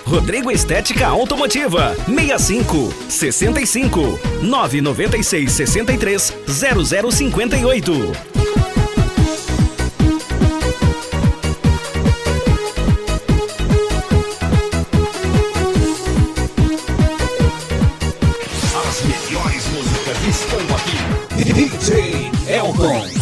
Rodrigo Estética Automotiva 65 65 996 63 0058. As melhores músicas estão aqui. DJ Elton.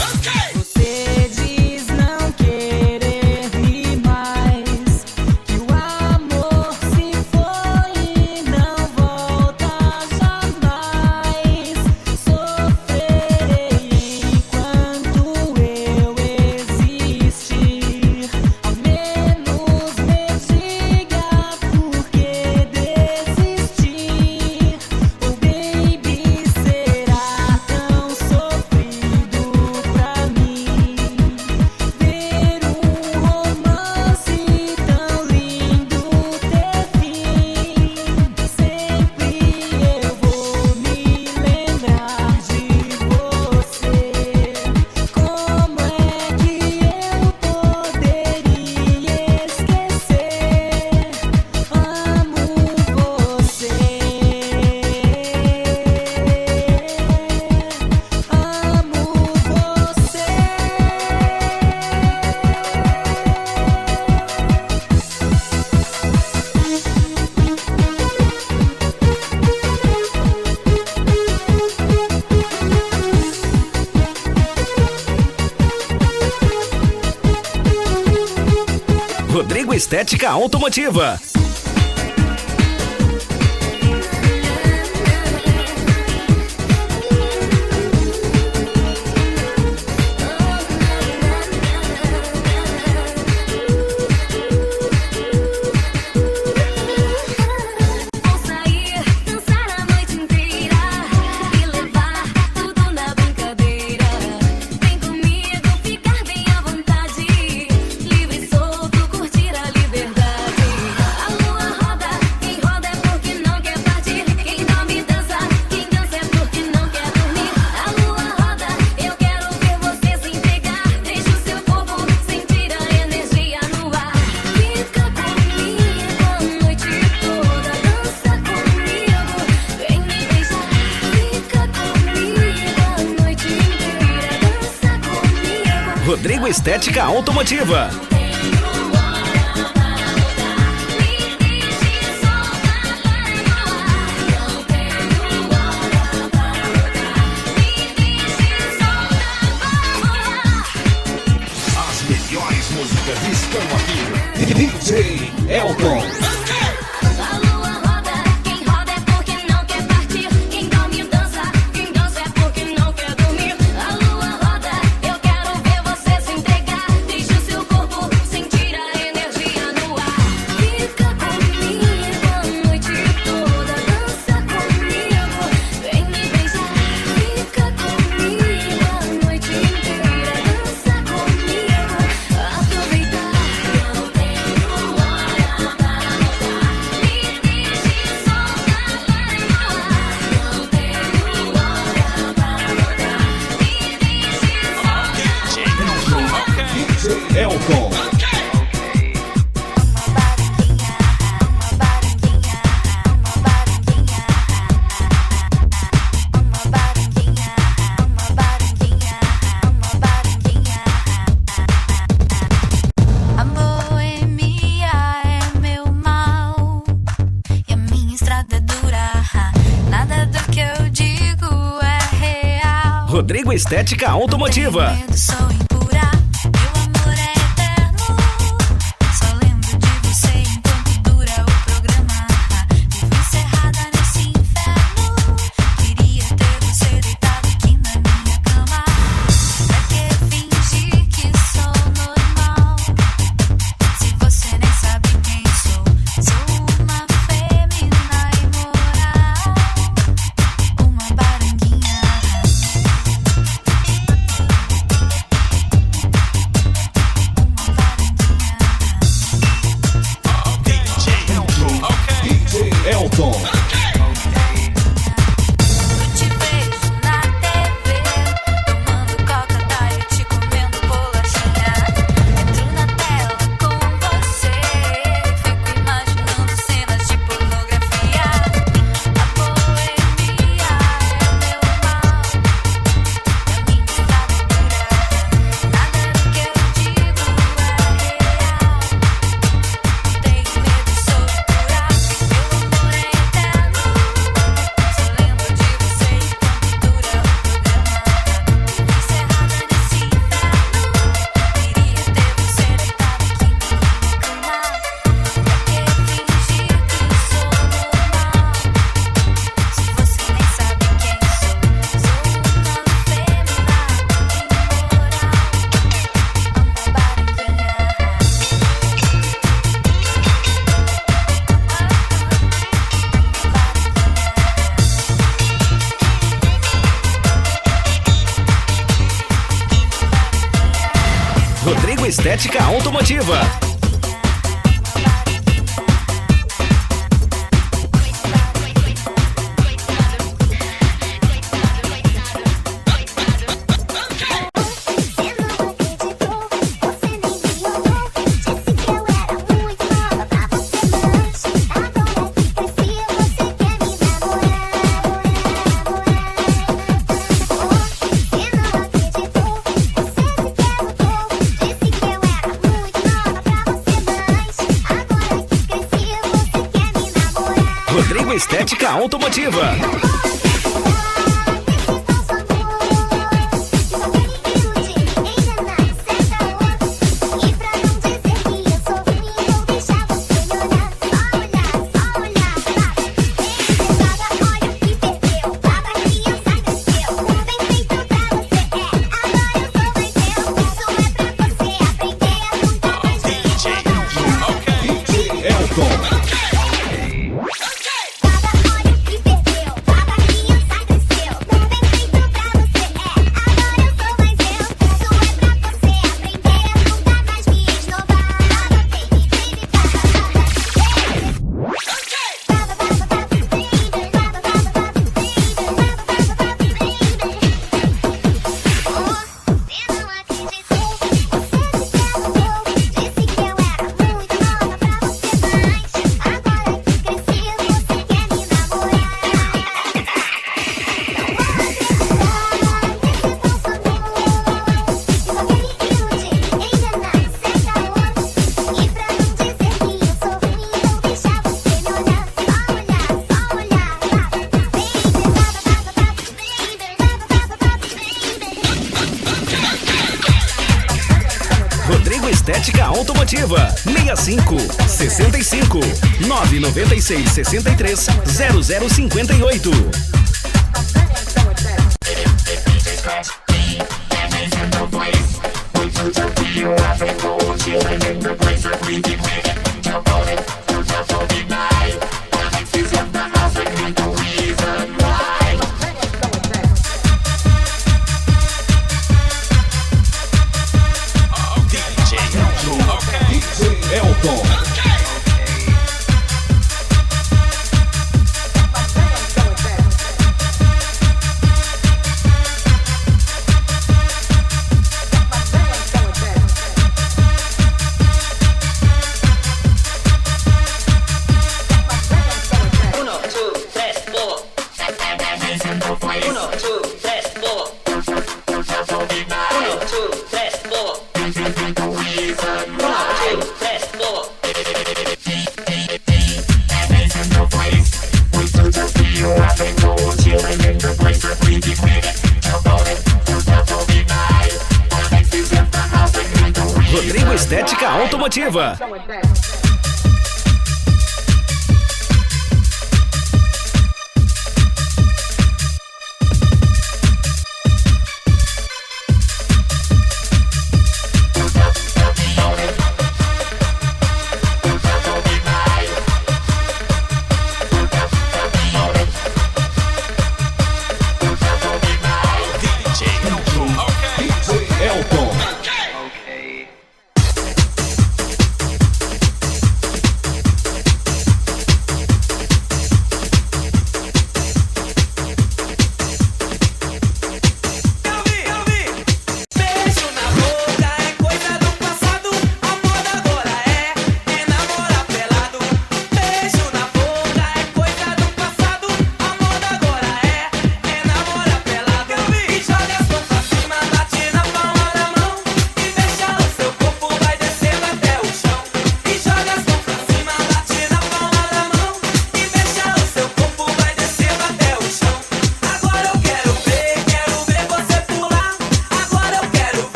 Rodrigo Estética Automotiva. Rodrigo Estética Automotiva. As melhores músicas estão aqui. DJ Elton. Elton. A boemia é meu mal e a minha estrada é dura. Nada do que eu digo é real. Rodrigo Estética Automotiva. Sou impura. Meu amor é eterno. Só lembro de você enquanto dura o programa. Vivo encerrada nesse inferno. Queria ter você deitado aqui na minha cama. Pra que fingir que sou normal? Se você nem sabe quem sou. Sou uma fêmea imoral. Uma baranguinha. Estética Automotiva. Rodrigo Estética Automotiva. Rodrigo Estética Automotiva. 65 996 63 0058. Rodrigo Estética Automotiva.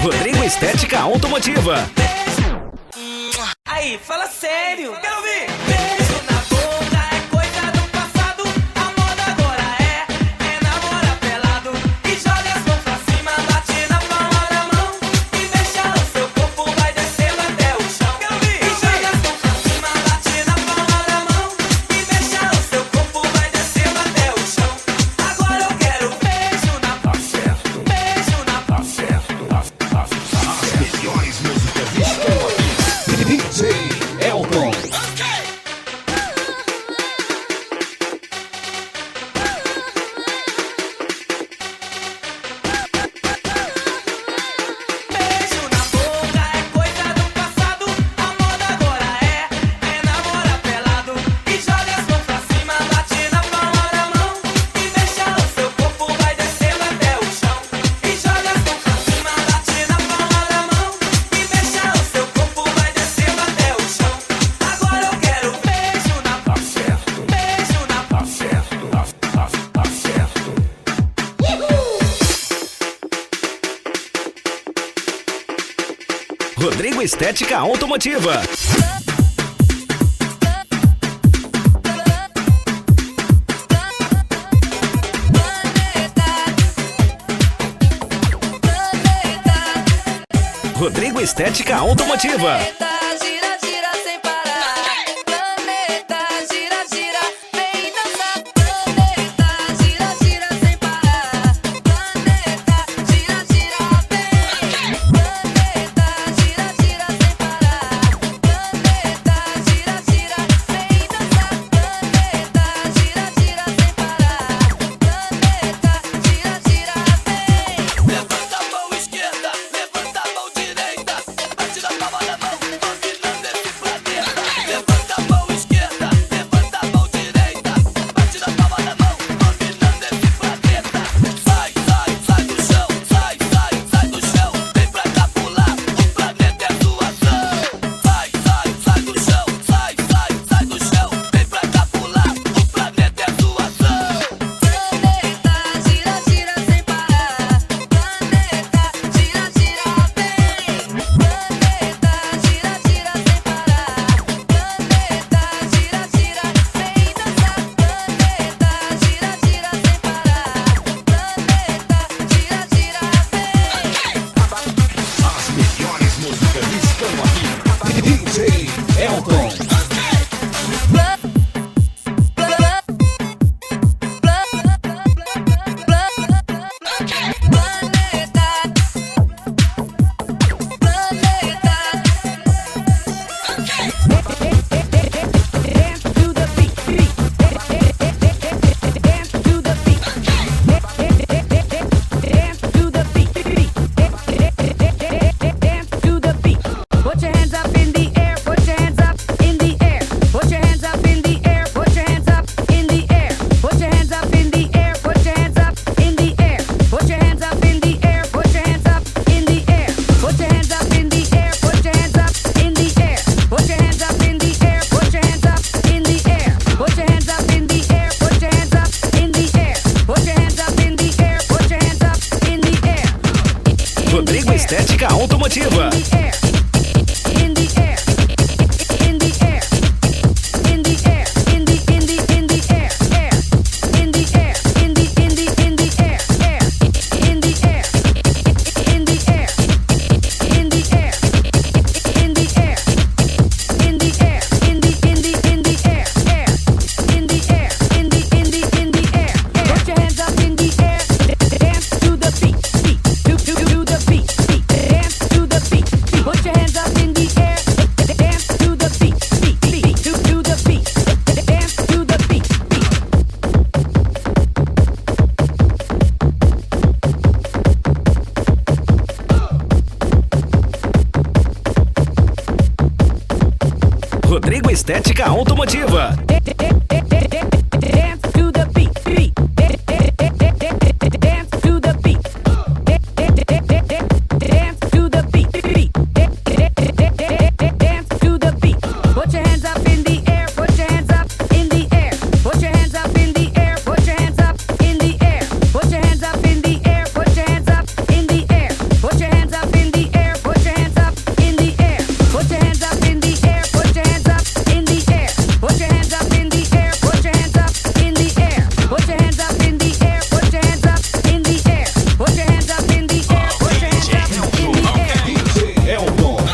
Rodrigo Estética Automotiva. Aí, fala sério. Quero ouvir. Beijo na boca é coisa do passado. A moda agora é namorar pelado. E joga as mãos pra cima, bate na palma da mão. E deixa o seu corpo vai descendo até o chão. Quero ouvir. E joga as mãos pra cima, bate na palma da mão. E deixa o seu corpo vai descendo até o chão. Agora eu quero Rodrigo Estética Automotiva. Rodrigo Estética Automotiva. Planeta gira, gira sem parar. Planeta gira, gira, vem dançar. Planeta gira, gira sem parar. Planeta gira, gira, vem. Planeta gira, gira sem parar. Planeta gira, gira, vem dançar. Planeta gira, gira sem parar. Planeta gira, gira, vem. Levanta a mão esquerda, levanta a mão direita, bate na palma da mão, dominando esse planeta. Levanta a mão esquerda, levanta a mão direita, bate na palma da mão, dominando esse planeta. Sai, sai, sai do chão, sai, sai, sai do chão, vem pra cá pular, o planeta é tua ação. Sai, sai, sai do chão, sai, sai, sai do chão, vem pra cá pular, o planeta é tua ação. Planeta gira, gira sem parar. Planeta gira, gira, vem. Planeta gira, gira sem parar. Planeta gira, gira, vem dançar. Planeta gira, gira sem parar. Planeta gira, gira, vem. As melhores músicas estão aqui. DJ Elton. Put your hands up in the air, put your hands up in the air. Put your hands up in the air, put your hands up in the air. Put your hands up in the air, put your hands up in the air. Put your hands up in the air, put your hands up in the air. Put your hands up in the air, put your hands up in the air. Put your hands up in the air, put your hands up in the air. Put your hands up in the air, put your hands up in the air. Put your hands up in the air, put your hands up in the air. Rodrigo Estética Automotiva. In the air, in the air, in the air, in the air, air, in the air, in the air, air, in the air, in the air, in the air, in the air, in the air, in the air, air, in the air, in the air, air. Put your hands up in the air, dance to the beat, beat, to the beat, beat, dance to the beat, beat. Put your hands up in the air, dance to the beat, beat, beat, to the beat, dance to the beat, beat. Rodrigo Estética Automotiva. Dance to the beat, beat. Dance to the beat. Dance to the beat, beat. Dance to the beat. Put your hands up in the air, put your hands up in the air. Put your hands up in the air, put your hands up in the air. Put your hands up in the air, put your hands up in the air. Put your hands up in the air, put your hands up in the air. Put your hands up in the air, put your hands up in the air. Put your hands up in the air, put your hands up in the air. Put your hands up in the air, put your hands up in the air. Put your hands up in the air, put your hands up in the air. DJ Elton.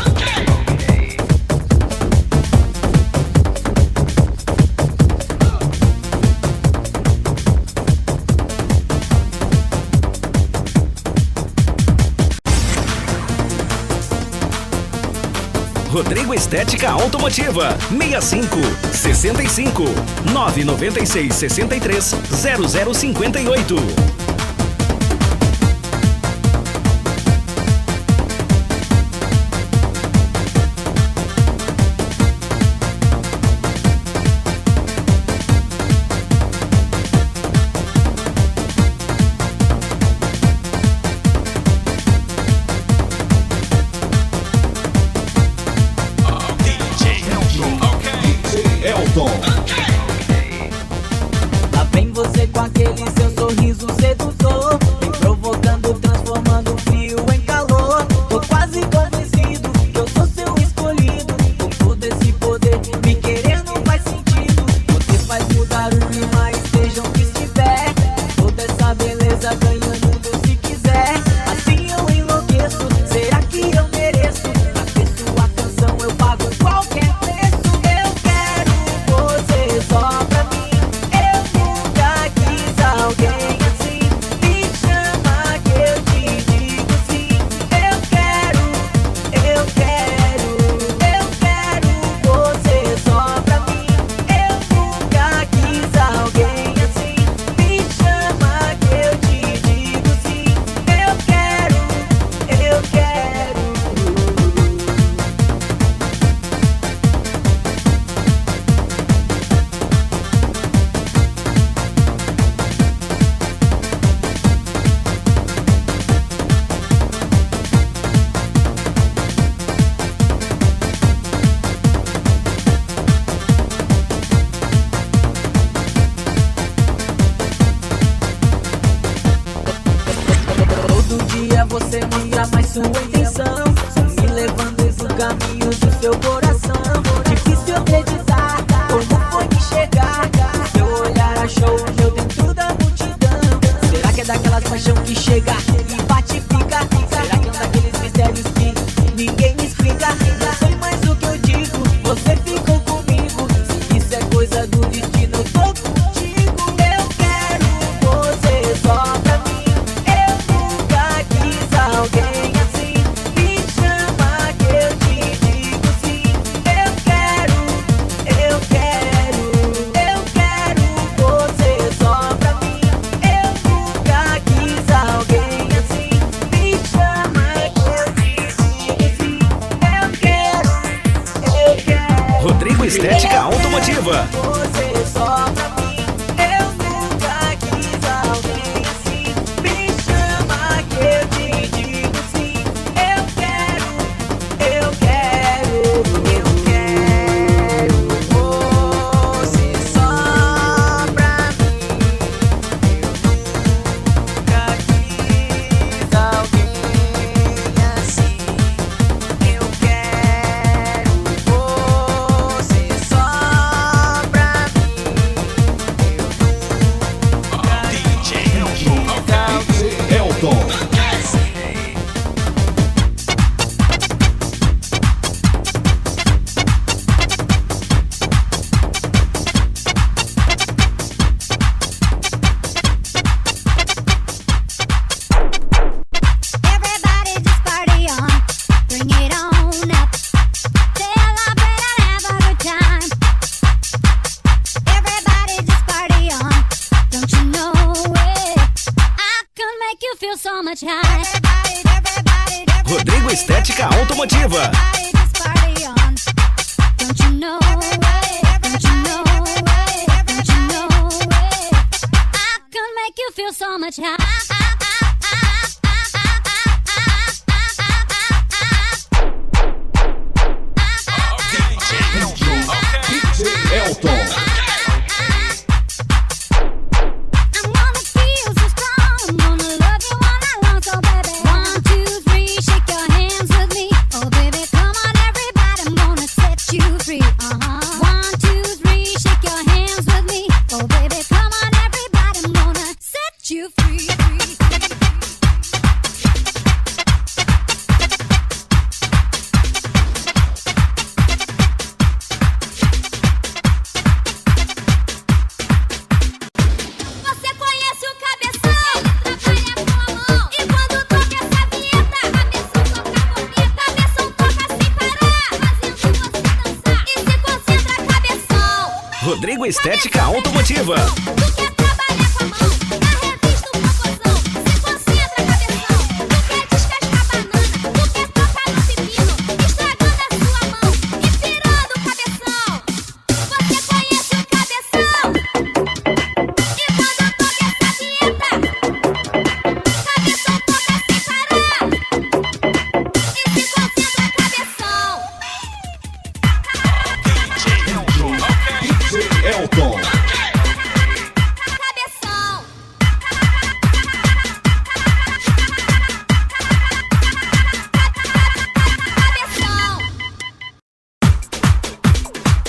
Rodrigo Estética Automotiva. 65 65 996 63 0058. DJ Elton. Lá vem você com aquele seu sorriso sedutor. sua intenção, me levando pro caminho do seu coração. Difícil acreditar como foi me chegar. Seu olhar achou o meu dentro da multidão. Será que é daquelas paixão que chega e bate e fica? Será que é um daqueles mistérios que ninguém me explica? Não sei mais o que eu digo, você ficou comigo. Se isso é coisa do destino, eu tô contigo. Eu quero você só pra mim. Eu nunca quis alguém assim. Me chama que eu te digo sim. Eu quero você só pra mim. Eu nunca quis alguém assim. Me chama que eu te digo sim. Eu quero. Rodrigo Estética Automotiva. Você só pra mim. Eu nunca quis alguém assim. Me chama que eu te digo sim. Eu quero você só pra mim. Eu nunca quis alguém assim. Eu quero você só pra mim. Elton. Everybody just party on, bring it on up. Celebrate and have a good time. Everybody just party on, don't you know it? I can make you feel so much high. Rodrigo Estética Automotiva. Everybody just party on, don't you know it? Don't you know it? Don't you know it? I can make you feel so much high. Elton. I'm gonna feel so strong. I'm gonna love you all night long. So baby, 1, 2, 3, shake your hands with me. Oh baby, come on everybody, I'm gonna set you free. 1, 2, 3, shake your hands with me. Oh baby, come on everybody, I'm gonna set you free. Você conhece o cabeção? Ele trabalha com a mão. E quando toca essa vinheta, cabeção toca bonita. Cabeção toca sem parar, fazendo você dançar. E se concentra, cabeção. Rodrigo Estética Automotiva. Tu quer trabalhar com a mão? Na revista o popozão. Se concentra, cabeção. Tu quer descascar banana? Tu quer tocar no pepino? Estragando a sua mão e pirando o cabeção. Você conhece o cabeção? E quando toca essa vinheta, cabeção toca sem parar. E se concentra, cabeção. Elton. Cabeção. Cabeção.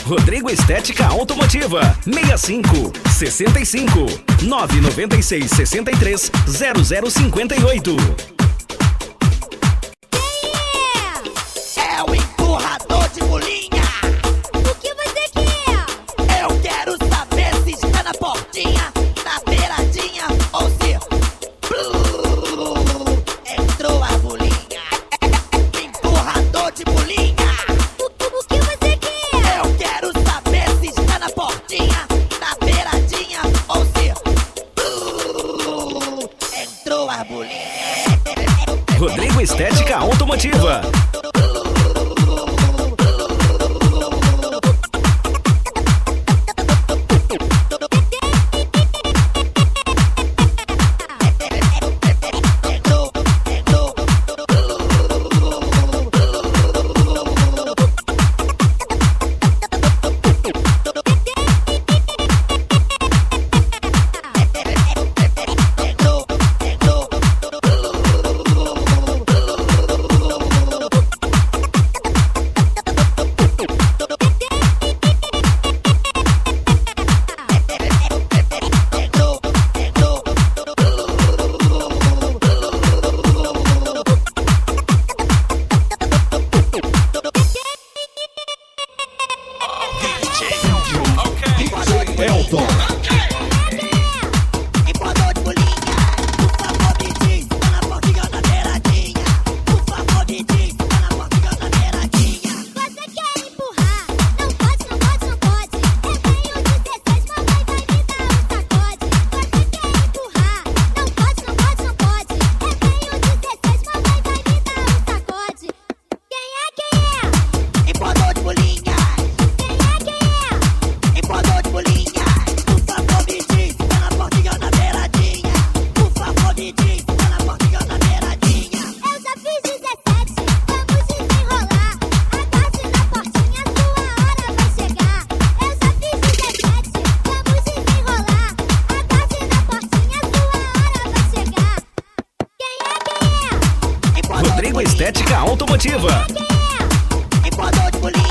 Rodrigo Estética Automotiva. 65 65 996 63 0058. Yeah! É o empurrador de bolinha. O que você quer? Eu quero saber se está na portinha, na beiradinha ou se entrou a bolinha. Empurrador de bolinha. O que você quer? Eu quero saber se está na portinha, na beiradinha ou se entrou a bolinha. Rodrigo Estética Automotiva. Estética Automotiva. Empodou de bolinha,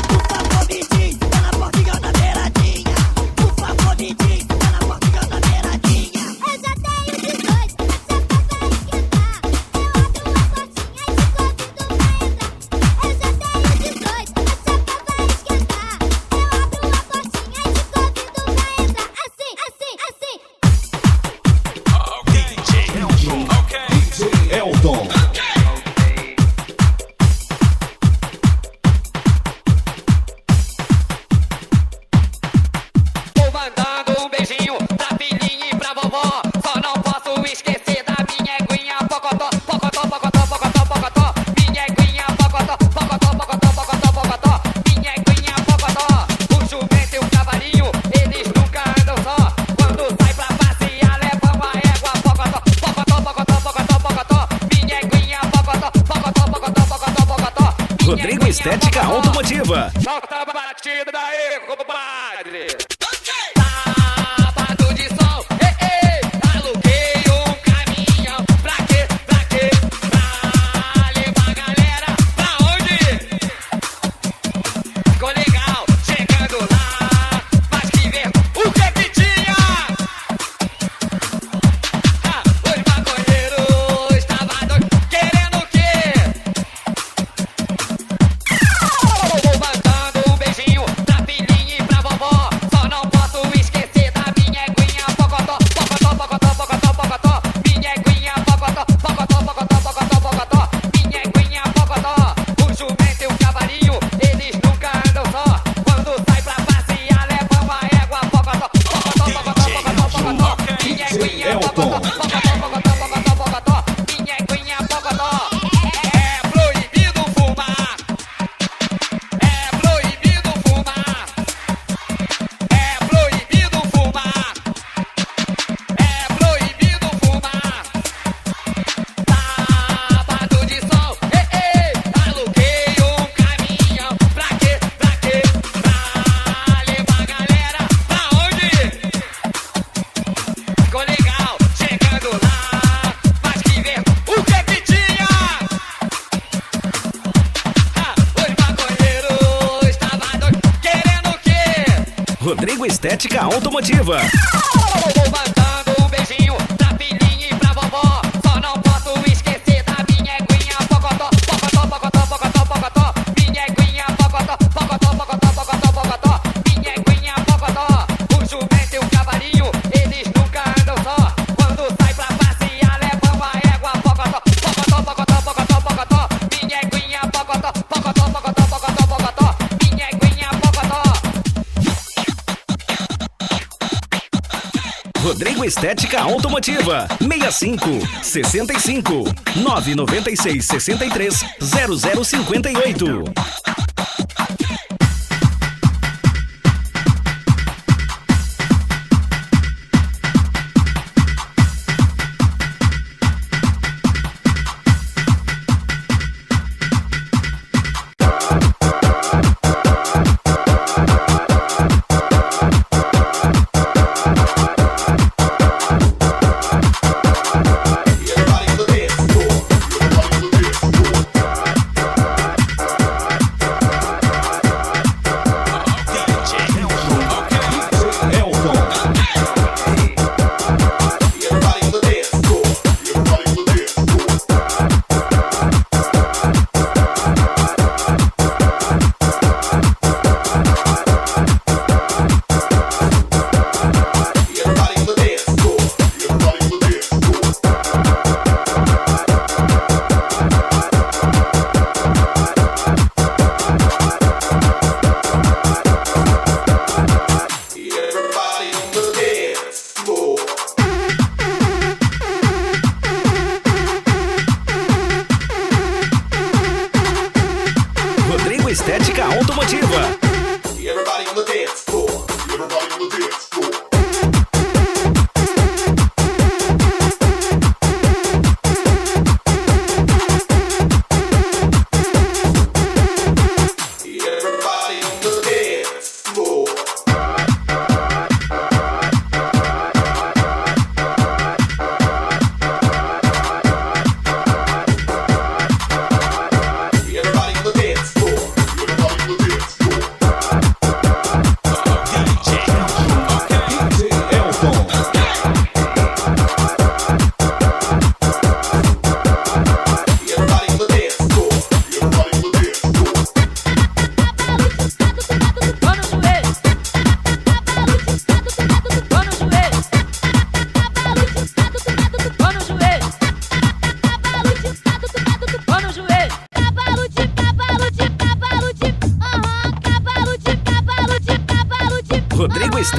por favor me diz, tá na portinha ou na beiradinha? Por favor me diz, tá na portinha ou na beiradinha? Eu já tenho 18, essa porta vai esquentar. Eu abro uma portinha e te convido pra entrar. Eu já tenho 18, essa porta vai esquentar. Eu abro uma portinha e te convido pra entrar. Assim, assim, assim. DJ Elton. Vou mandando um beijinho pra filhinha e pra vovó. Só não posso esquecer da minha eguinha pocotó, pocotó, pocotó, pocotó, pocotó. Minha eguinha pocotó, pocotó, pocotó, pocotó, pocotó. Minha eguinha pocotó. O jumento e o cavalinho, eles nunca andam só. Quando sai pra passear, levam a égua pocotó, pocotó, pocotó, pocotó, pocotó. Minha eguinha pocotó, pocotó, pocotó, pocotó, pocotó. Rodrigo Estética Automotiva. Solta a batida daí, compadre. Sábado de sol, aluguei um caminhão. Pra quê? Pra quê? Pra levar a galera pra onde? Ficou legal, chegando lá. Mas que ver o que tinha? Os maconheiros estavam doidos, querendo o quê? Vou mandando um beijinho pra filhinha e pra vovó. Só não posso esquecer da minha eguinha pocotó, pocotó, pocotó, pocotó, pocotó. Minha eguinha pocotó, pocotó, pocotó, pocotó, pocotó. Minha eguinha pocotó. O jumento e o cavalinho, eles nunca andam só. Quando sai pra passear, levam a égua pocotó, pocotó, pocotó, pocotó, pocotó. Minha eguinha pocotó, pocotó, pocotó, pocotó, pocotó. Minha eguinha pocotó. É proibido fumar. É proibido fumar. É proibido fumar. É proibido fumar. Sábado de sol, aluguei um caminhão. Pra quê? Pra quê? Pra levar a galera pra onde? Ficou legal, chegando lá. Mas que ver o que tinha? Os maconheiros estavam doidos, querendo o quê? Rodrigo Estética Automotiva. Vou mandando um beijinho pra filhinha e pra vovó. Só não posso esquecer da minha eguinha pocotó, pocotó, pocotó, pocotó, pocotó. Minha eguinha pocotó, pocotó, pocotó, pocotó, pocotó. Minha eguinha pocotó. O jumento e o cavalinho, eles nunca andam só. Quando sai pra passear, levam a égua pocotó, pocotó, pocotó, pocotó, pocotó. Minha eguinha pocotó, pocotó, pocotó, pocotó, pocotó. Minha eguinha pocotó. Rodrigo Estética Automotiva. 65 65 996 63 0058.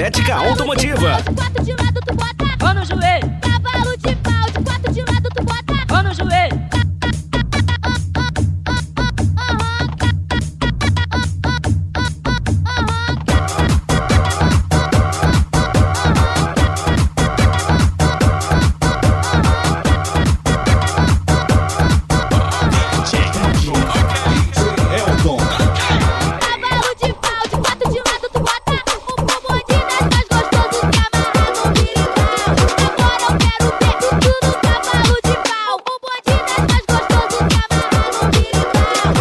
Estética Automotiva. De quatro de lado tu bota. Mão no joelho, Cavalo de pau. De quatro de lado tu bota. mão no joelho. Elton. Cavalo de pau. De quatro de lado tu bota. O bonde das mais gostoso que amarra no birimbau. Agora eu quero ver tudo cavalo de pau. O bonde das mais gostoso que amarra no birimbau.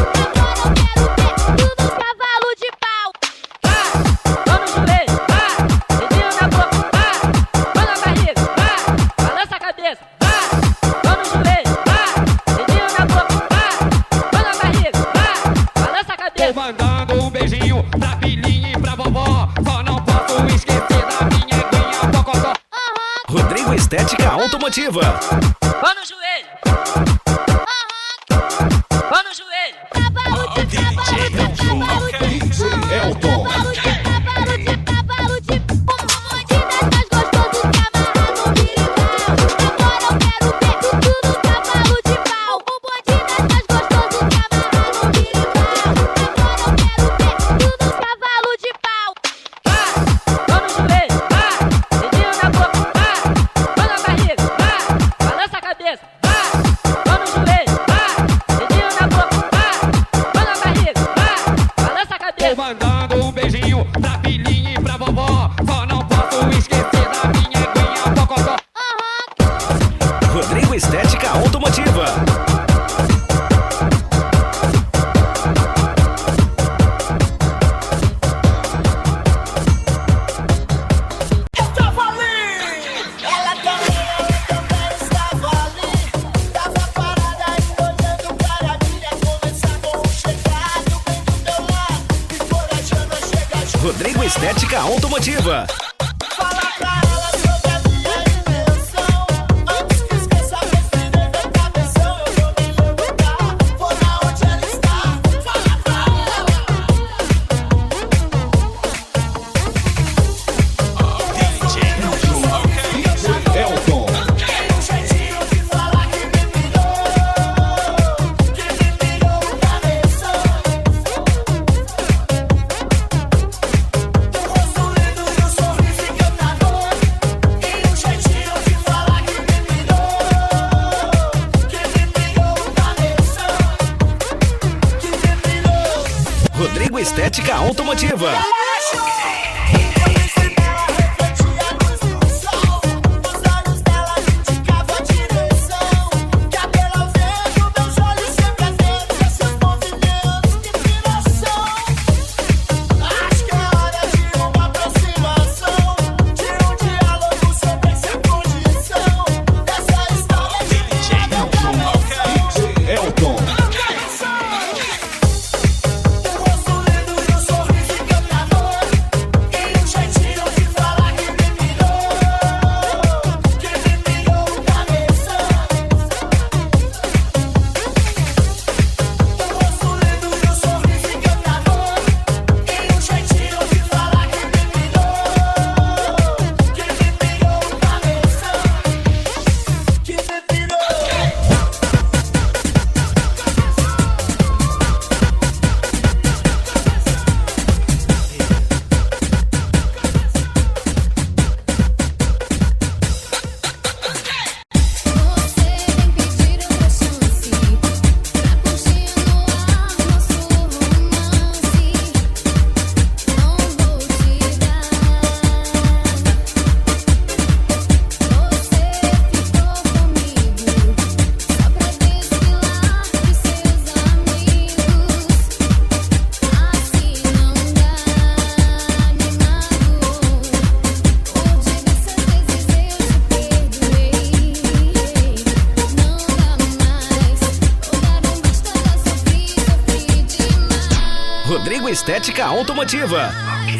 Agora eu quero ver tudo cavalo de pau. Mão no joelho, dedinho na boca, mão na barriga, balança a cabeça. Mão no joelho, dedinho na boca, mão na barriga, balança a Tô cabeça. mandando um beijinho pra filhinha e pra vovó. Só não posso esquecer da minha guinha pocotó. Rodrigo Estética Automotiva. Mão no joelho, mão no joelho. Cavalo de cavalo de DJ Elton. cavalo de cavalo de o bonde das mais gostoso que amarra no birimbau. Agora eu quero ver tudo cavalo de pau. O bonde das mais gostoso que amarra no birimbau. Agora eu quero ver tudo cavalo de pau. Mão no joelho, dedinho na boca, mão na barriga, balança a cabeça. Mão no joelho, dedinho na boca, mão na barriga, balança a Tô cabeça. mandando um beijinho pra filhinha e pra vovó. Só não posso esquecer da minha guinha pocotó. Rodrigo Estética Automotiva. Ela também estava ali. Tava parada e olhando para mim. A conversar com o chegado bem do meu lado. Me encorajando a chegar junto. Rodrigo Estética Automotiva. Fala pra ela sobre a minha intenção. Antes que esqueça a besteira da cabeção, eu vou me levantar. Vou lá onde ela está. Fala pra ela. Elton. Tem um jeitinho de falar que me pirou. Que me pirou o cabeção. O rosto lindo e o sorriso encantador. E um jeitinho de falar que me pirou. Que me pirou o cabeção. Que me pirou. Rodrigo Estética Automotiva. Refletia a luz do sol. Os olhos dela indicavam a direção. Cabelo ao vento, meus olhos sempre atentos a seus movimentos de inspiração. Acho que é hora de uma aproximação, de um diálogo sobre essa condição. Dessa história que vira meu coração. DJ Elton. O rosto lindo e o sorriso encantador. E um jeitinho de falar que me pirou. Que me pirou o cabeção. O rosto lindo e o sorriso encantador. E um jeitinho de falar que me pirou. Que me pirou o cabeção. Que me pirou. Você vem pedir outra chance pra continuar nosso romance. Não vou te dar. Você ficou comigo só pra desfilar pros seus amigos. Assim não dá, me magoou. Por diversas vezes eu te perdoei. Não dá mais, vou dar um basta, já sofri demais. Rodrigo Estética Automotiva. Não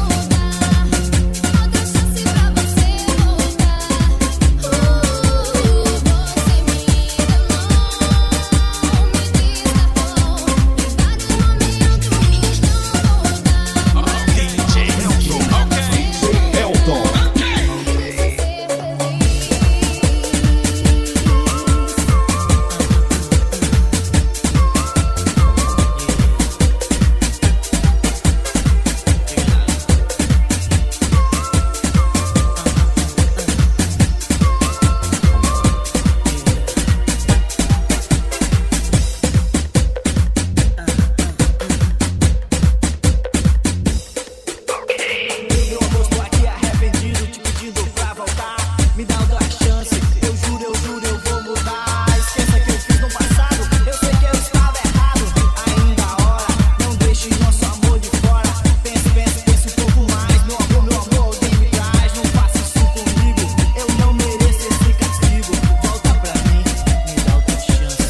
vou dar outra chance pra você voltar. Você me enganou, me descartou. Em vários momentos não vou dar mais. dá outra chance. Eu juro, eu vou mudar. Esqueça que eu fiz no passado. Eu sei que eu estava errado. Ainda há hora, não deixe nosso amor de fora. Pense um pouco mais. Meu amor, alguém me traz. Não faça isso comigo. Eu não mereço esse castigo. Volta pra mim, me dá outra chance.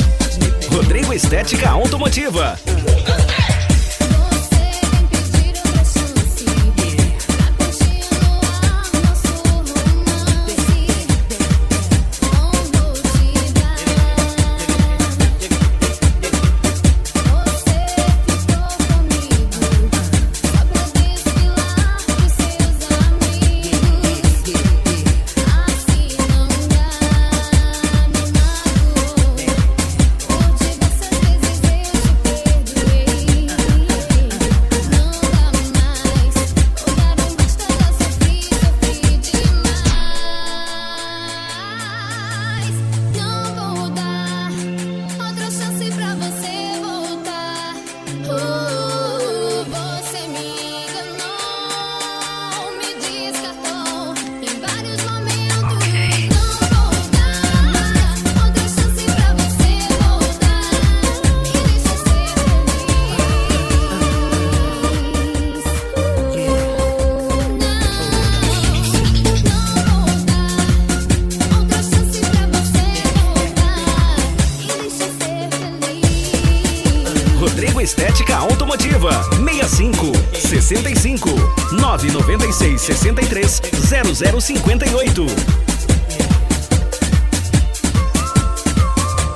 Rodrigo Estética Automotiva. Você vem pedir outra chance pra continuar nosso romance. Não vou te dar. Você ficou comigo só pra desfilar pros seus amigos. Assim não dá, me magoou. Por diversas vezes eu te perdoei. Não dá mais, rodaram basta, já sofri demais. Não vou dar outra chance pra você voltar. Você me enganou, me descartou em vários momentos. Não vou dar outra chance pra você voltar. Me deixa ser feliz. Rodrigo Estética Automotiva. 65 65 996 63 0058.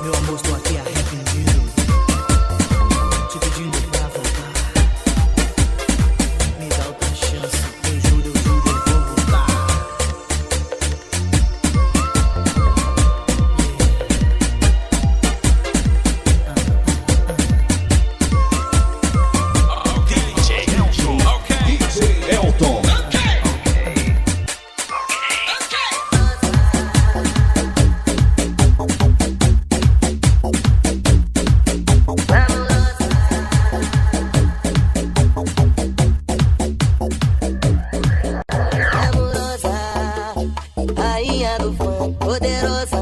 Meu amor, estou aqui arrependido, te pedindo pra voltar. Me dá outra chance, eu juro, eu vou voltar. DJ Elton. Amorosa, rainha do funk, poderosa.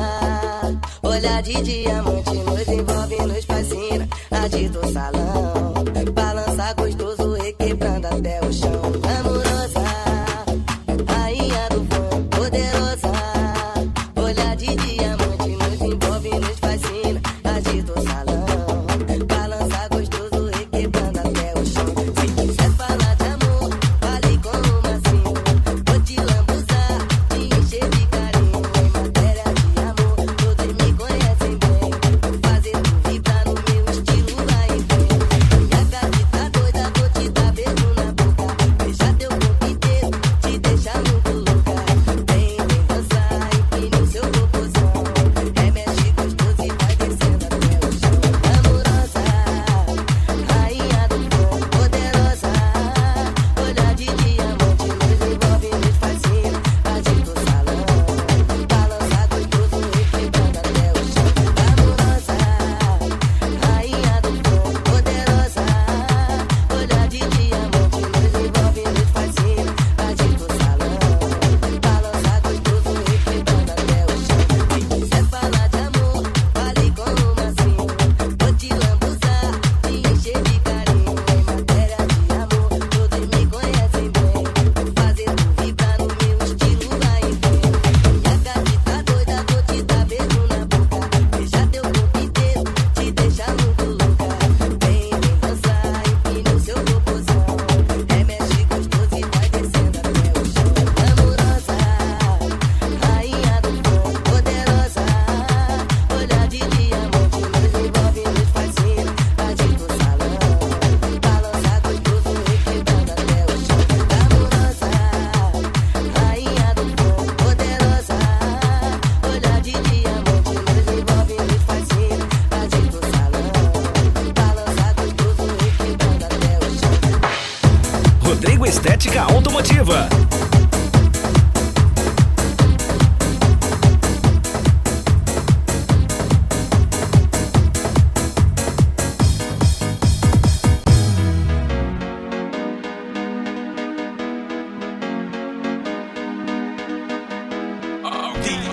Olhar de diamante nos envolve, nos fascina. Agita o salão, balança gostoso, requebrando até o chão. Amorosa, rainha do funk, poderosa. Olhar de diamante nos envolve, nos fascina. Agita o salão, balança gostoso, requebrando até o chão. Se quiser falar de amor, fale com uma assim. Vou te lambuzar, te encher de carinho. Em matéria de amor, todos me conhecem bem. Vou fazer tu vibrar no meu estilo, vai e vem.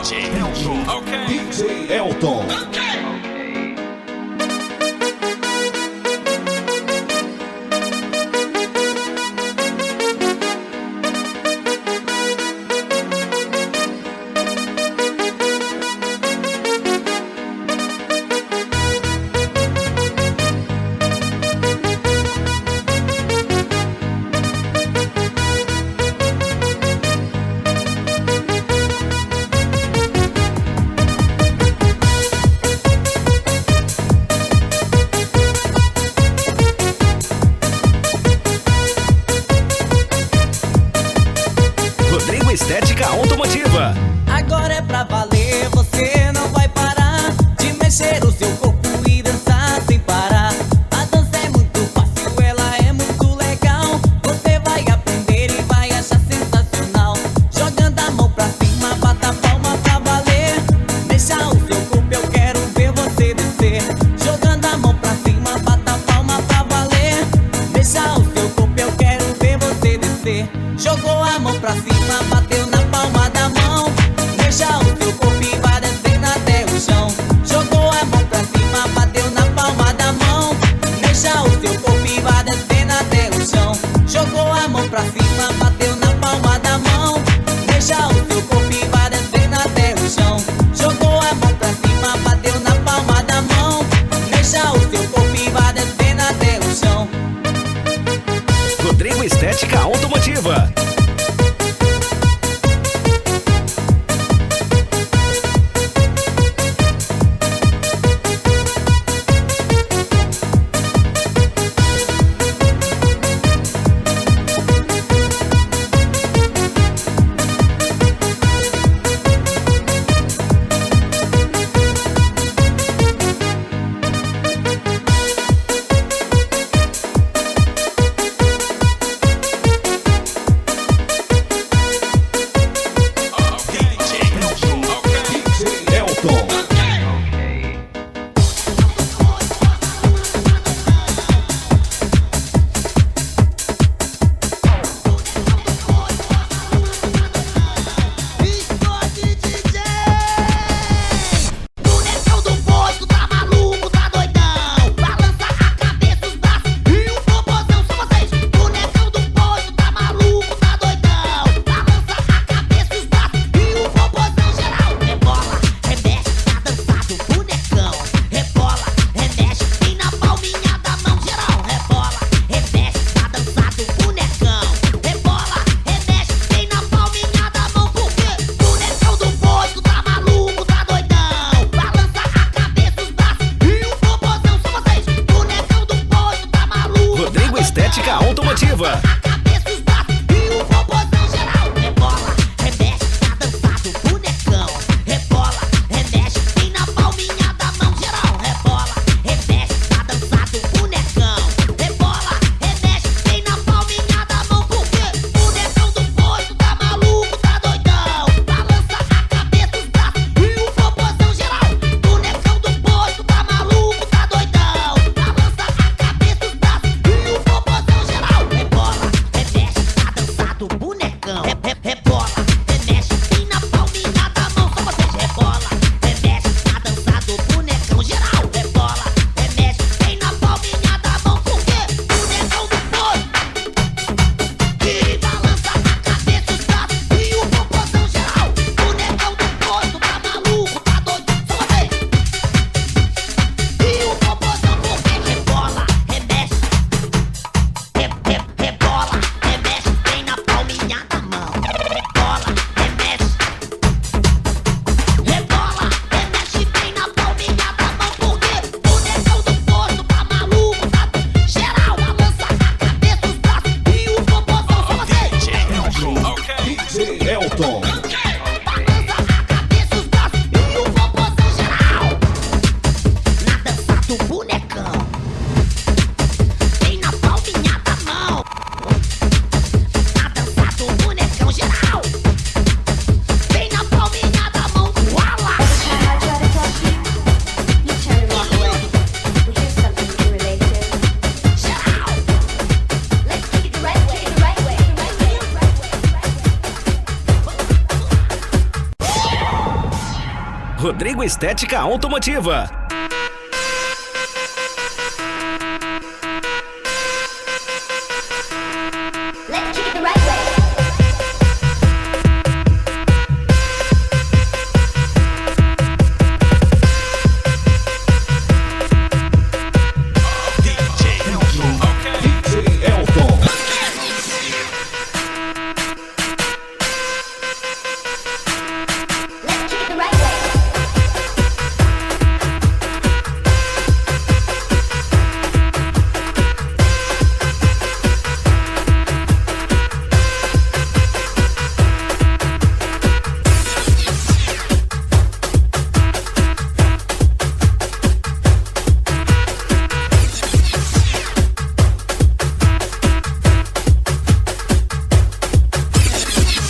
DJ Elton. Rodrigo Estética Automotiva. Agora é pra valer, você não vai parar de mexer o seu corpo e dançar sem parar. A dança é muito fácil, ela é muito legal. Você vai aprender e vai achar sensacional. Jogando a mão pra cima, bata a palma pra valer. Mexa o seu corpo, eu quero ver você descer. Jogando a mão pra cima, bata a palma pra valer. Mexa o seu corpo, eu quero ver você descer. Jogou a mão pra cima, bateu na palma da mão. Mexa o seu corpo e vai descendo até o chão. Jogou a mão pra cima, bateu na palma da mão. Mexa o seu corpo e vai descendo até o chão. Jogou a mão pra cima, bateu na palma da mão. Mexa o seu corpo e vai descendo até o chão. Jogou a mão pra cima, bateu na palma da mão. Mexa o seu corpo e vai descendo até o chão. Rodrigo Estética Automotiva. Rodrigo Estética Automotiva. Let's kick it the right way. DJ Elton. Let's kick it the right way.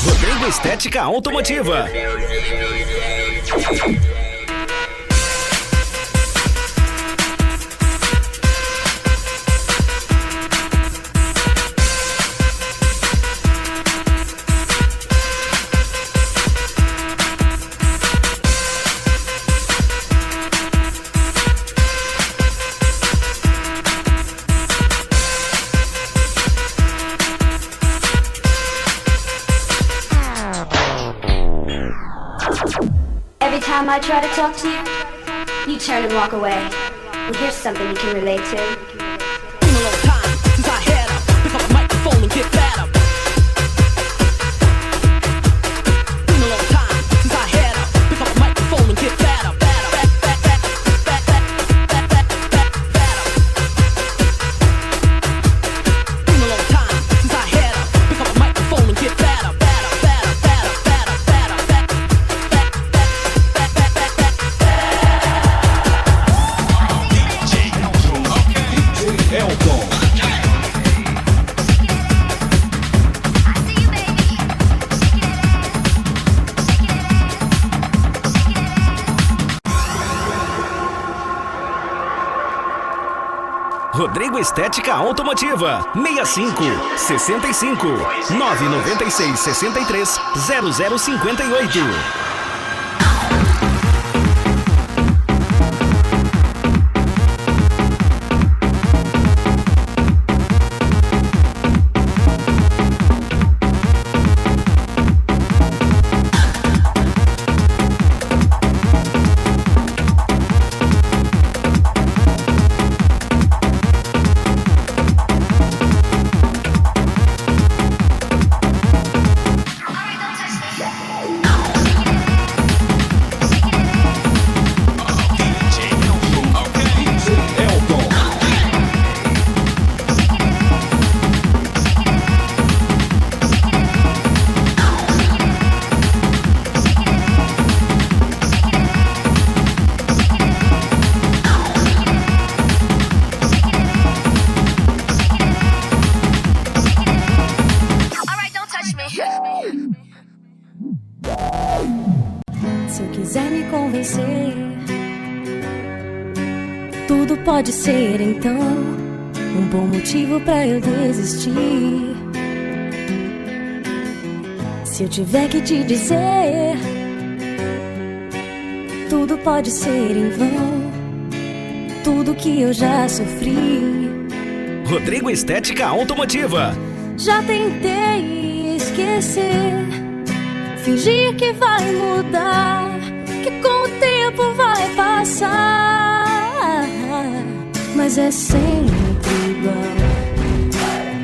Rodrigo Estética Automotiva. Every time I try to talk to you, you turn and walk away. And here's something you can relate to. Been a long time since I had up. Pick up a microphone and get fat up. Been a long time since I had up. Pick up a microphone and get fat up. Fat up. Fat, fat, fat, fat, fat, fat, fat, fat up. Been a long time since I had up. Pick up a microphone and get fat up. Fat up, fat up, fat up, fat up, fat up, fat, fat, fat, fat, fat, fat, fat. DJ Elton. Rodrigo Estética Automotiva. 65 65 996 63 0058. DJ Elton. Alright, don't touch me. Se eu quiser me convencer, tudo pode ser então um bom motivo pra eu desistir. Se eu tiver que te dizer, tudo pode ser em vão, tudo que eu já sofri. Rodrigo Estética Automotiva. Já tentei esquecer, fingir que vai mudar, que com o tempo vai passar, mas é sempre igual.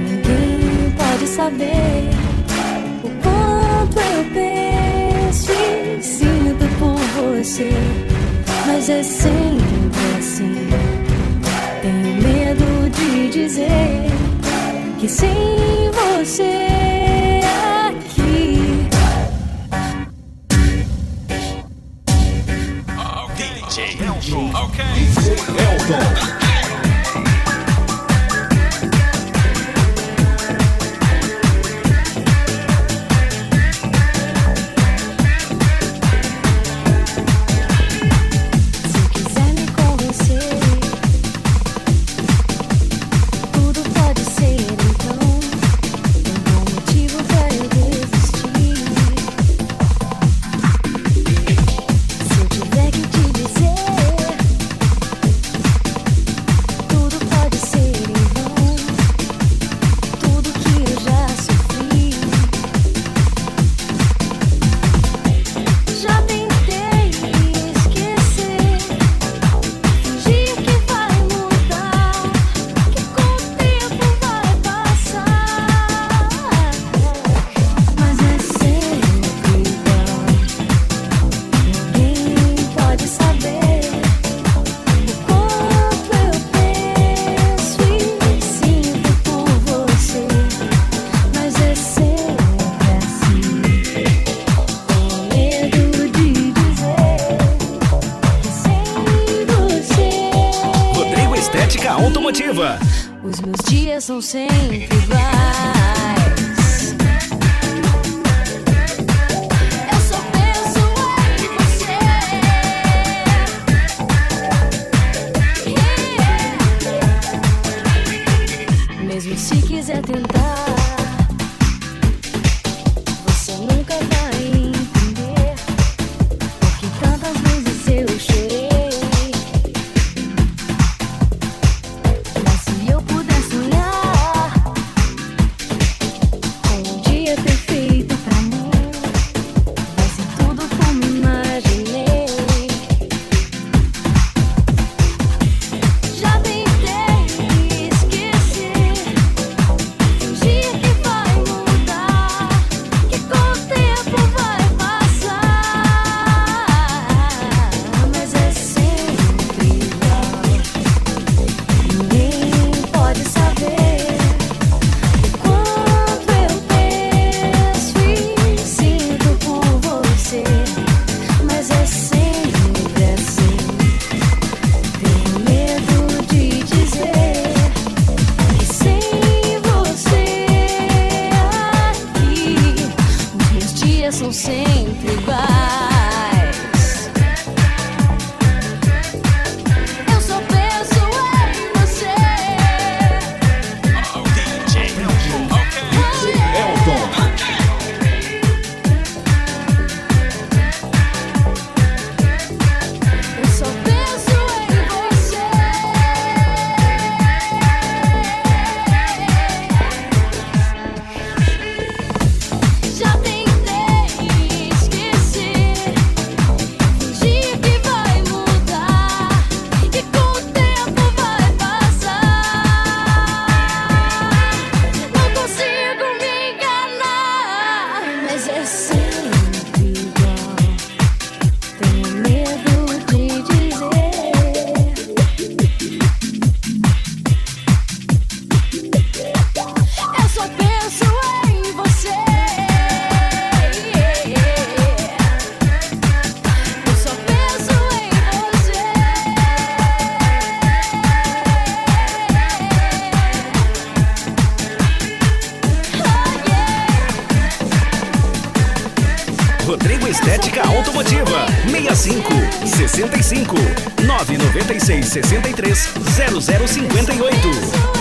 Ninguém pode saber o quanto eu penso e sinto por você, mas é sempre assim. Tenho medo de dizer que sem você aqui DJ Elton. se quiser me convencer, tudo pode ser então um bom motivo pra eu desistir. Se eu tiver Automotiva. Os meus dias são sempre iguais. Eu só penso em você. Mesmo se quiser tentar, você nunca vai entender porque tantas vezes eu chorei. Mas se eu puder sonhar com um dia perfeito pra mim, vai ser tudo como imaginei. Já tentei esquecer, fingir que vai mudar, que com o tempo vai passar, mas é sempre igual. Ninguém pode saber o quanto eu penso e sinto por você, mas é sempre assim. Tenho medo de dizer que sem você aqui, os meus dias são sempre iguais. Eu só penso em você. Elton. Eu só penso em você. Já tentei esquecer, fingir que vai mudar, que com o tempo vai passar. Não consigo me enganar, mas é sempre igual. Tenho medo de dizer. Eu só penso em você. Eu só penso em você. Rodrigo Estética Automotiva. 65 65 996 63 0058.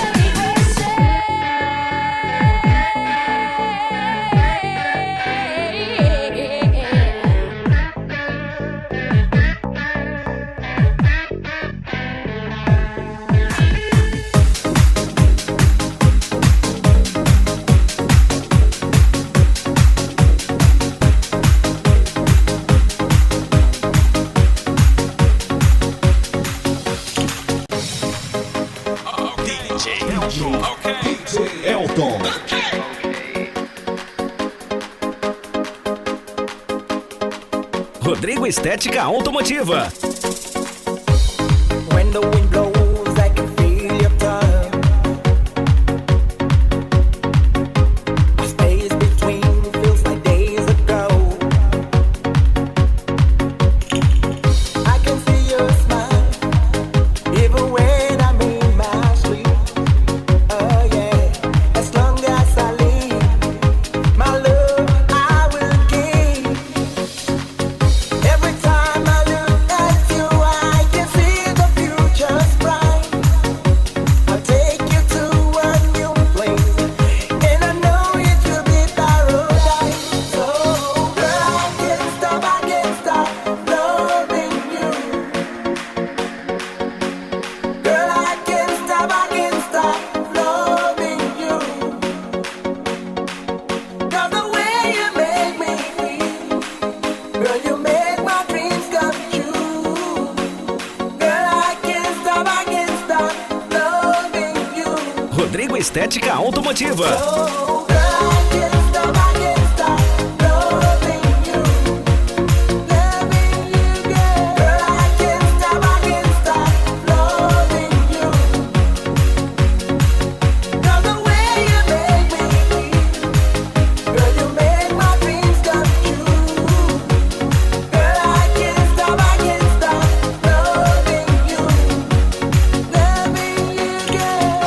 DJ Elton. Rodrigo Estética Automotiva. When the wind blows, I can feel your touch. Our space between feels like days ago. I can see your smile, even when I'm in my sleep. Oh yeah, as long as I live, my love I will give. Every time I look at you, I can see the future's bright. I'll take you to a new place, and I know it will be paradise. So, girl, I can't stop loving you. Girl, I can't stop loving you. 'Cause the way you make me feel, girl, you make my dreams come true. Girl, I can't stop loving you. Rodrigo Estética Automotiva. Oh, girl, I can't stop loving you. Loving you, girl. Girl, I can't stop loving you. 'Cause the way you make me feel, girl, you make my dreams come true. Girl, I can't stop loving you. Loving you, girl.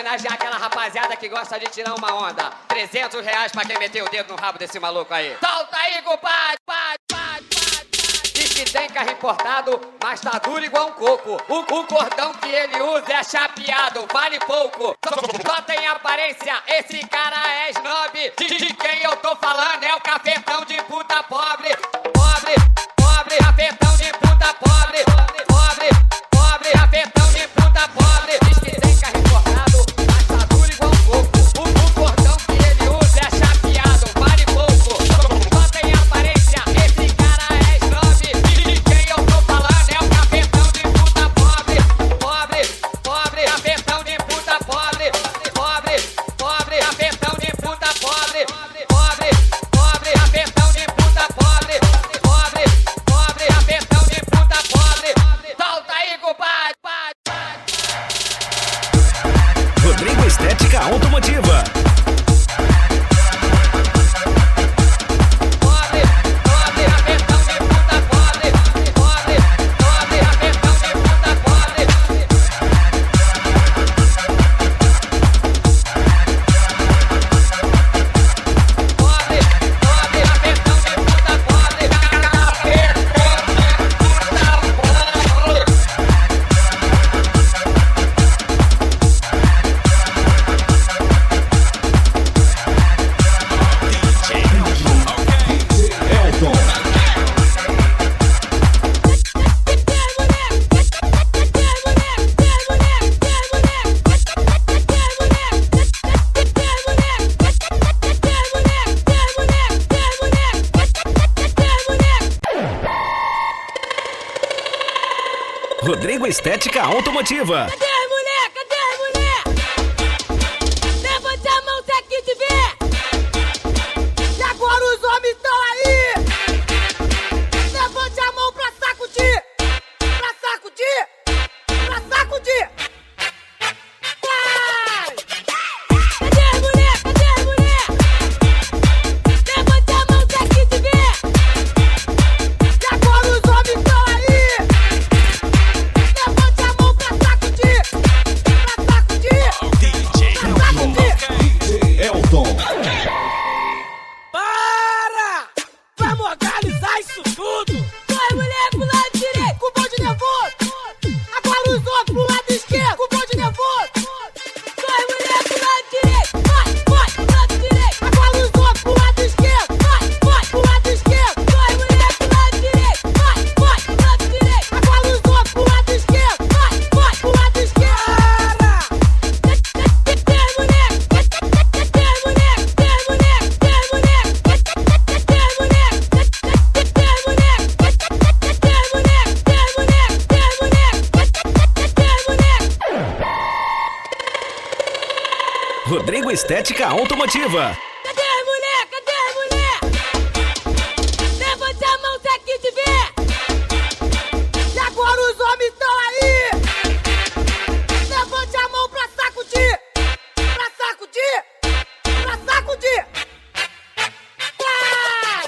homenagear aquela rapaziada que gosta de tirar uma onda. R$300 pra quem meteu o dedo no rabo desse maluco aí. Solta aí, compadre! Diz que tem carro importado, mas tá duro igual um coco. O cordão que ele usa é chapeado, vale pouco. Só tem aparência, esse cara é snob. De quem eu tô falando é o cafetão de puta pobre. Pobre, cafetão de puta pobre. Pobre, cafetão de puta pobre. Diz que tem carro importado, mas tá duro igual um coco. O cordão que ele usa é chapeado, vale pouco. Só tem aparência, esse cara é snob. De quem eu tô falando é o cafetão de puta pobre. Pobre, cafetão de puta pobre. Pobre, cafetão de puta pobre. Pobre, cafetão de puta pobre. Pobre, cafetão de puta pobre. Solta aí, compadre! Rodrigo Estética Automotiva. Pobre, cafetão de puta pobre. Pobre, cafetão de puta pobre. Pobre, cafetão de puta pobre. Elton. Rodrigo Estética Automotiva. Cadê a mulher? Cadê a mulher? Levante a mão se aqui te ver. E agora os homens estão aí. Levante a mão pra sacudir. Pra sacudir. Pra sacudir. Vai! Cadê a mulher? Cadê a mulher? Levante a mão se aqui te ver. E agora os homens estão aí. Levante a mão pra sacudir. Pra sacudir. DJ Elton. Para! Vamos organizar isso tudo! Vai, mulher, pro lado direito, com o bonde nervoso! Agora os outros pro lado esquerdo, com o bonde nervoso! Vai, mulher, pro lado direito! Vai, pro lado direito! Agora os outros pro lado esquerdo! Vai, pro lado esquerdo! Vai, mulher, pro lado direito! Vai, pro lado direito! Agora os outros pro lado esquerdo! Vai, pro lado esquerdo! Tem mulher! Tem mulher! Tem mulher! Tem mulher! Rodrigo Estética Automotiva. Cadê a mulher? Cadê a mulher? Levante a mão se aqui te ver. E agora os homens estão aí. Levante a mão pra sacudir. Pra sacudir. Pra sacudir. Vai!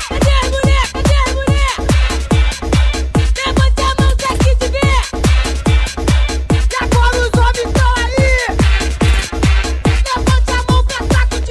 Cadê a mulher? Cadê a mulher? Levante a mão se aqui te ver. E agora os homens estão aí. Levante a mão pra sacudir.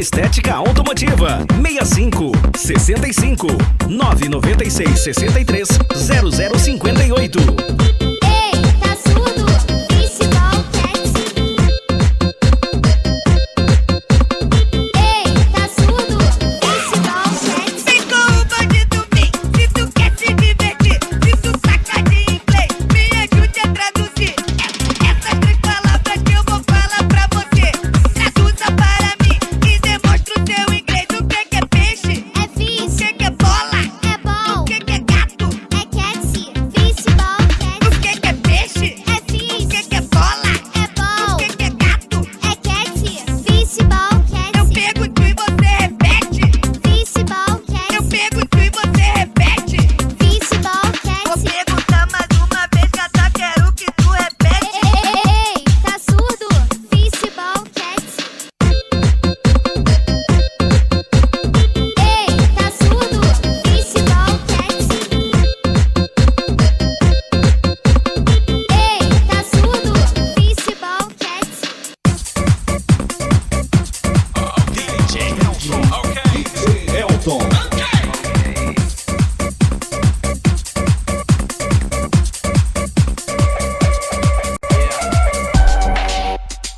Estética Automotiva. 65 65 996 63 0058. Ei, tá surdo? Principal Cats. Ei, tá surdo? Principal Cats. Vem com o bandido, vem. Se tu quer se divertir, se tu saca de inglês, me ajude a traduzir. Essas três palavras que eu vou falar pra você. Traduza para mim e demonstra o seu inglês. O que é peixe? É fish. O que é bola? É ball. O que é gato? É cats. Principal Cats. O que é peixe? É fish. O que é bola? É ball. O que é gato? É cats. Principal Cats. Eu pergunto e você repete. Principal Cats. Eu pergunto e você repete. Principal Vou Cats. perguntar mais uma vez, gata, quero que tu repete. Ei, tá surdo? Principal Cats. Ei, tá surdo? Principal Cats. Ei, tá surdo? Principal Cats. DJ Elton.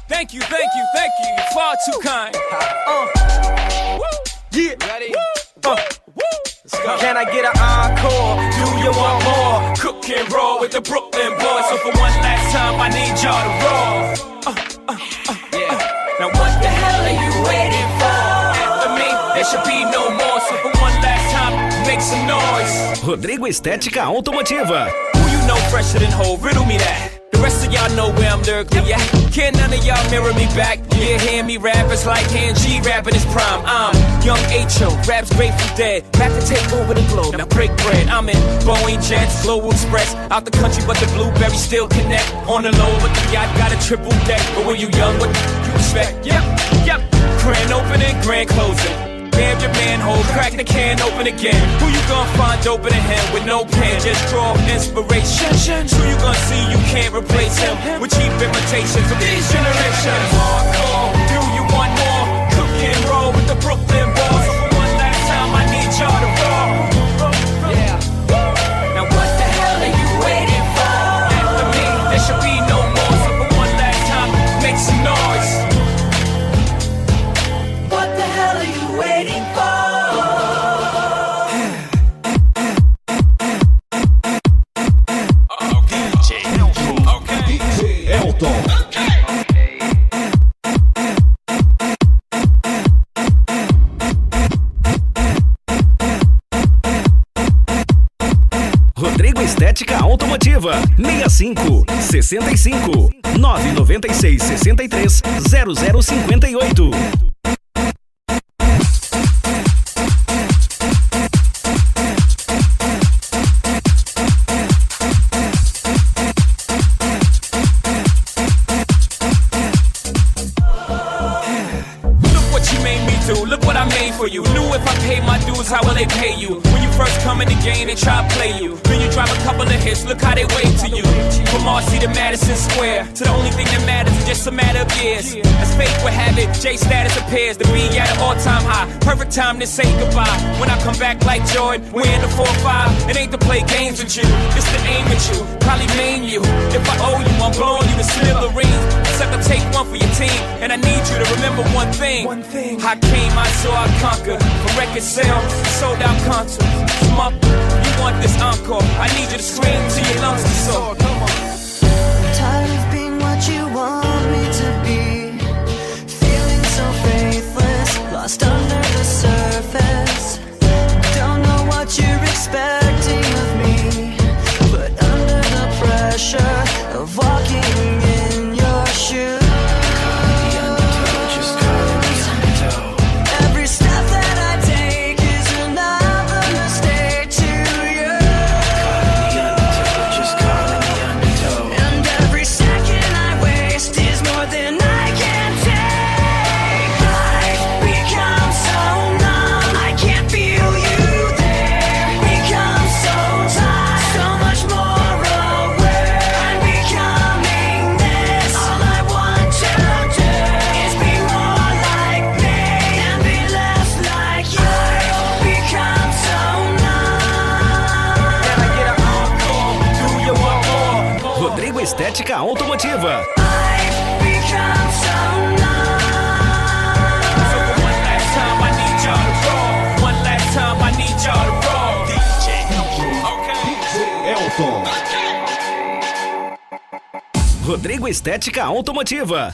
Thank you, thank you, thank you. You're far too kind. Yeah. Ready? Let's go. Can I get an encore? Do you want more? Cook and roll with the Brooklyn boys. So for one last time, I need y'all to roll. Yeah. Now what the hell are you waiting for? After me, there should be no more. So for one last time, make some noise. Rodrigo Estética Automotiva. Who you know fresher than whole? Riddle me that. The rest of y'all know where I'm lyrically at. Can't none of y'all mirror me back. Yeah, hear me rap, it's like hand G rapping his prime. I'm young H.O., raps Grateful Dead. Back to take over the globe, now break bread. I'm in Boeing Jets, Global Express. Out the country, but the blueberries still connect. On the low, but the yacht got a triple deck. But when you young, what you expect? Yep. Grand opening, grand closing. Damn your manhole, crack the can open again. Who you gonna find open a hand with no pen? Just draw inspiration. Who you gonna see you can't replace him with cheap imitations of these generations? Hardcore, do you want more? Cook and roll with the Brooklyn boys. So for one last time, I need y'all to roll. Yeah. Now what the hell are you waiting for? After me, there should be no more. So for one last time, make some noise. What the hell are you waiting for? DJ Elton. Rodrigo Estética Automotiva. 65 65 996 63 0058. Look what you made me do, look what I made for you. Knew if I paid my dues, how will they pay you? When you first come in the game, they try to play you. Then you drive a couple of hits, look how they wait to you. From Marcy to Madison Square, to the only thing that matters is just a matter of years. As fate would have it, J status appears to be at an all-time high. Perfect time to say goodbye. When I come back like Jordan, we're in the 4-5. It ain't to play games with you, it's to aim at you, probably maim you. If I owe you, I'm blowing you to smithereens. Sucker, take one for your team, and I need you to remember one thing. I came, I saw, I conquered. From record sales, sold out concerts. Come up, you want this encore? I need you to scream till your lungs are sore. Come on. Tired of being what you want me to be. Feeling so faithless, lost under the surface. Don't know what you're expecting of me, but under the pressure of walking in your shoes. Every step that I take is another mistake to you. And every second I waste is more than I can take. I've become so numb, I can't feel you there. Become so tired, so much more aware. I'm becoming Estética Automotiva. Elton. Rodrigo Estética Automotiva.